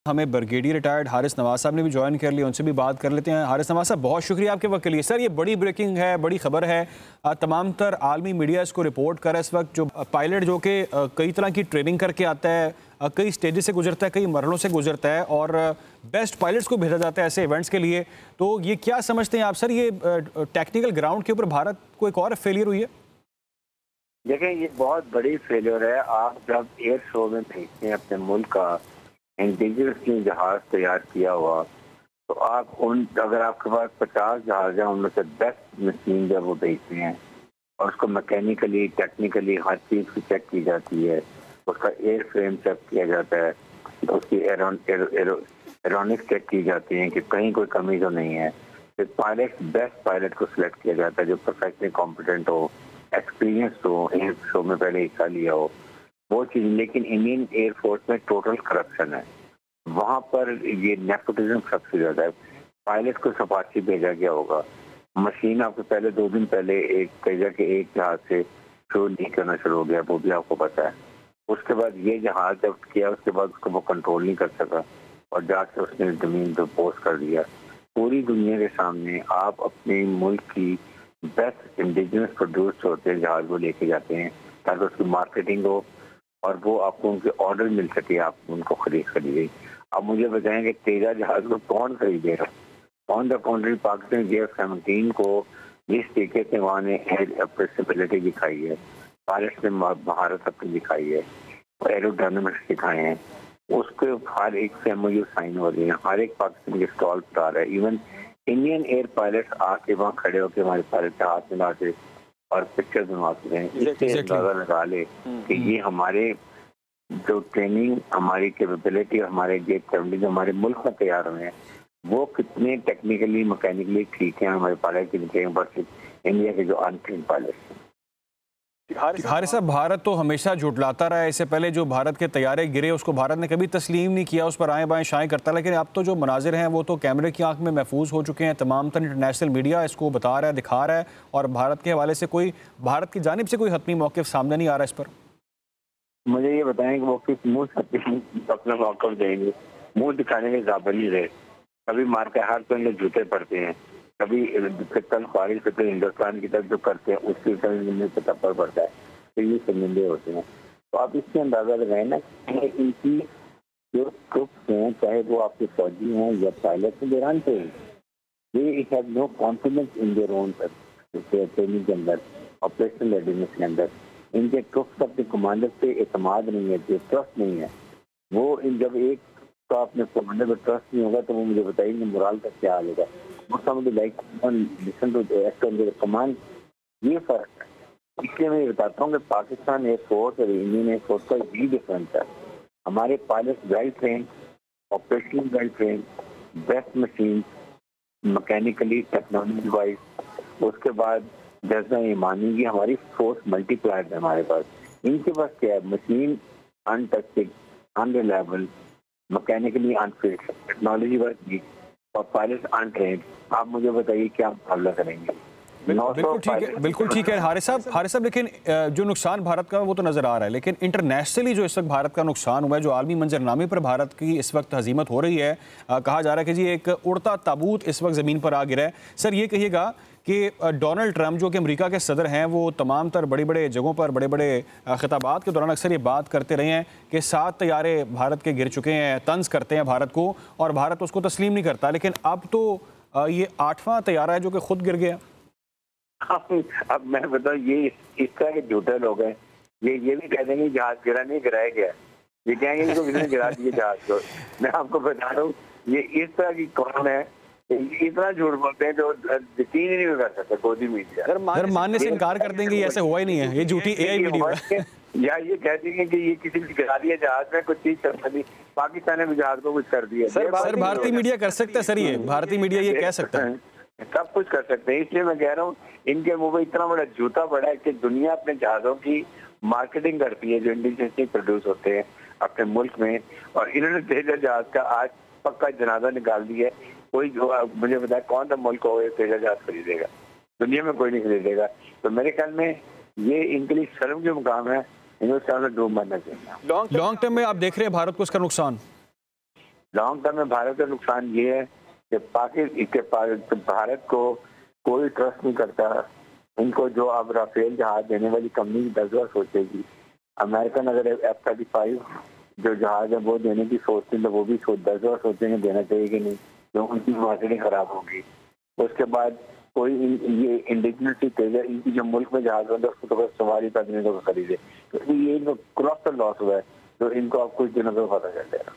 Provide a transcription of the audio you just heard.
हमें brigadier retired Haris Nawaz साहब ने भी ज्वाइन कर लिया, उनसे भी बात कर लेते हैं। हारिस नवाज साहब, बहुत शुक्रिया आपके वक्त के लिए। सर, ये बड़ी ब्रेकिंग है, बड़ी खबर है। तमाम तर आलमी मीडिया इसको रिपोर्ट कर रहा है इस वक्त। जो पायलट जो कि कई तरह की ट्रेनिंग करके आता है, कई स्टेजेस से गुजरता है, कई मरहलों से गुजरता है और बेस्ट पायलट्स को भेजा जाता है ऐसे इवेंट्स के लिए। तो ये क्या समझते हैं आप सर, ये टेक्निकल ग्राउंड के ऊपर भारत को एक और फेलियर हुई है? देखें, ये बहुत बड़ी फेलियर है। आप जब एयर शो में भेजते हैं अपने मुल्क का इंडिजिनस जहाज तैयार किया हुआ, तो आप अगर आपके पास 50 जहाज हैं, उनमें से 10 मशीन जब वो भेजते हैं और उसको मैकेनिकली टेक्निकली हर चीज़ की चेक की जाती है, उसका एयर फ्रेम चेक किया जाता है, तो उसकी एरोनिक्स चेक की जाती है कि कहीं कोई कमी तो नहीं है। फिर बेस्ट पायलट को सिलेक्ट किया जाता है जो परफेक्टली कॉम्पिटेंट हो, एक्सपीरियंस हो, एयर शो में पहले हिस्सा लिया हो, वो चीज़। लेकिन इंडियन एयरफोर्स में टोटल करप्शन है। वहाँ पर ये नेपोटिज्म सबसे ज़्यादा है। पायलट को सपाची भेजा गया होगा, मशीन आपको पहले 2 दिन पहले एक भेजा के एक जहाज से शो नहीं करना शुरू हो गया, वो भी आपको पता है। उसके बाद ये जहाज जब किया, उसके बाद उसको वो कंट्रोल नहीं कर सका और जाके उसने जमीन पर पोस्ट कर दिया। पूरी दुनिया के सामने आप अपने मुल्क की बेस्ट इंडिजिनस प्रोड्यूस होते हैं जहाज वो लेके जाते हैं ताकि उसकी मार्केटिंग हो और वो आपको उनके ऑर्डर मिल सके, आप उनको खरीदे। अब मुझे बताएं कि तेजा जहाज को कौन खरीदेगा? ऑन द कॉन्ट्री पाकिस्तान JF-17 को जिस तरीके से वहाँ ने फ्लेक्सिबिलिटी दिखाई है, पायलट ने महारत अपनी दिखाई है, एरोडायनामिक्स दिखाए हैं, उसके हर एक से MOU साइन हो रही है, हर एक पाकिस्तान के स्टॉल पर आ रहा है। इवन इंडियन एयर पायलट आके वहाँ खड़े होकर हमारे पायलट के हाथ मिला के और पिक्चर बनवाते हैं। इससे अंदाजा लगा ले कि ये हमारे जो ट्रेनिंग, हमारी कैपेबिलिटी, हमारे जो हमारे मुल्क में तैयार हुए हैं, वो कितने टेक्निकली मैकेनिकली ठीक है हमारे पायलट की वर्सेस इंडिया के जो अनट्रेन्ड पायलट हैं। हारिस साहब, भारत तो हमेशा झुटलाता रहा है। इससे पहले जो भारत के तैयारे गिरे उसको भारत ने कभी तस्लीम नहीं किया, उस पर आए बाएं शाएं करता। लेकिन अब तो जो मनाजिर हैं वो तो कैमरे की आंख में महफूज हो चुके हैं। तमाम तर इंटरनेशनल मीडिया इसको बता रहा है, दिखा रहा है और भारत के हवाले से कोई, भारत की जानिब से कोई हतमी मौक़िफ़ सामने नहीं आ रहा इस पर। मुझे ये बताएं कि वो किस मुँह से अपना मौक़िफ़ देंगे? मुँह दिखाने के काबिल नहीं रहे। कभी मार के हाथ पे उनके जूते पड़ते हैं, कभी फितन ख्वारिश फितन हिंदुस्तान की तरफ जो करते हैं उसकी तरफ तप्पर पड़ता है, तो ये शर्मिंदे होते हैं। तो आप इससे अंदाजा लगाए ना कि इनकी जो ट्रुप्स हैं, चाहे वो आपके फौजी हैं या पायलट हैं, दौरान पे they have no confidence in their own training के अंदर, ऑपरेशनल रेडीनेस के अंदर। इनके ट्रुप्स अपने कमांडर पे एतमाद नहीं है, ट्रस्ट नहीं है। वो जब एक तो अपने कमांडर पर ट्रस्ट नहीं होगा तो वो मुझे बताइए मोरल का क्या हालेगा। कमांड, ये फर्क है। इसलिए मैं बताता हूँ कि पाकिस्तान एयरफोर्स और इंडियन एयरफोर्स का ये डिफरेंस है। हमारे pilot well train, operational well train, best machine, mechanically technology wise, उसके बाद जैसा ईमानी की हमारी फोर्स मल्टीप्लायर है हमारे पास। इनके पास क्या है? Machine अनटचड, unreliable, mechanically unfit, technology wise और पायलट अनट्रेन्ड। आप मुझे बताइए क्या मुकाबला करेंगे? बिल्कुल ठीक है हारिस साहब, लेकिन जो नुकसान भारत का वो तो नज़र आ रहा है, लेकिन इंटरनेशनली जो इस वक्त भारत का नुकसान हुआ है, जो आलमी मंजरनामे पर भारत की इस वक्त हजीमत हो रही है, कहा जा रहा है कि जी एक उड़ता ताबूत इस वक्त ज़मीन पर आ गिरा है। सर, ये कहिएगा कि डोनाल्ड ट्रंप जो कि अमेरिका के सदर हैं, वो तमाम तर बड़े बड़े जगहों पर बड़े बड़े खिताबात के दौरान अक्सर ये बात करते रहे हैं कि 7 तैयारे भारत के गिर चुके हैं, तंज करते हैं भारत को और भारत उसको तस्लीम नहीं करता। लेकिन अब तो ये 8वां तैयारा है जो कि खुद गिर गया। अब मैं बताऊँ, ये इस तरह के झूठे लोग हैं, ये भी कह देंगे जहाज गिरा नहीं, गिराया गया। ये कहेंगे इनको किसने गिरा दिया जहाज को। मैं आपको बता रहा हूँ, ये इस तरह की कौन है, इतना झूठ बोलते हैं जो यकीन ही नहीं कर सकता गोदी मीडिया। अगर मानने से इनकार कर देंगे ऐसे हुआ ही नहीं है, ये झूठी AI वीडियो है। या ये कह देंगे कि ये किसी ने गिरा दिया जहाज में, कुछ चीज कर दी, पाकिस्तान ने भी जहाज को कुछ कर दिया। सर, भारतीय मीडिया कर सकता है सर, ये भारतीय मीडिया ये कह सकता है, सब कुछ कर सकते हैं। इसलिए मैं कह रहा हूँ इनके मुंह में इतना बड़ा जूता पड़ा है कि दुनिया अपने जहाजों की मार्केटिंग करती है जो इंडिजिनसली प्रोड्यूस होते हैं अपने मुल्क में, और इन्होंने तेजा जहाज का आज पक्का जनाजा निकाल दिया है। कोई जो मुझे बताया कौन सा मुल्क हो तेजा जहाज खरीदेगा? दुनिया में कोई नहीं खरीदेगा। तो मेरे ख्याल में ये इनके लिए शर्म के मुकाम है, इन्हें डूब मरना चाहिए। लॉन्ग टर्म में आप देख रहे हैं भारत को इसका नुकसान? लॉन्ग टर्म में भारत का नुकसान ये है कि भारत को कोई ट्रस्ट नहीं करता। इनको जो अब राफेल जहाज देने वाली कंपनी 10 बार सोचेगी। अमेरिकन अगर F-35 जो जहाज है वो देने की सोचते हैं तो वो भी 10 बार सोचेंगे देना चाहिए कि नहीं, तो उनकी मार्केटिंग खराब होगी। उसके बाद कोई ये इंडिजिनस तेजा इनकी जो मुल्क में जहाज होता है उसको तो सवारी तक नहीं तो खरीदे, तो ये क्रॉस लॉस हुआ है, तो इनको अब कुछ दिनों में पता चल जाएगा।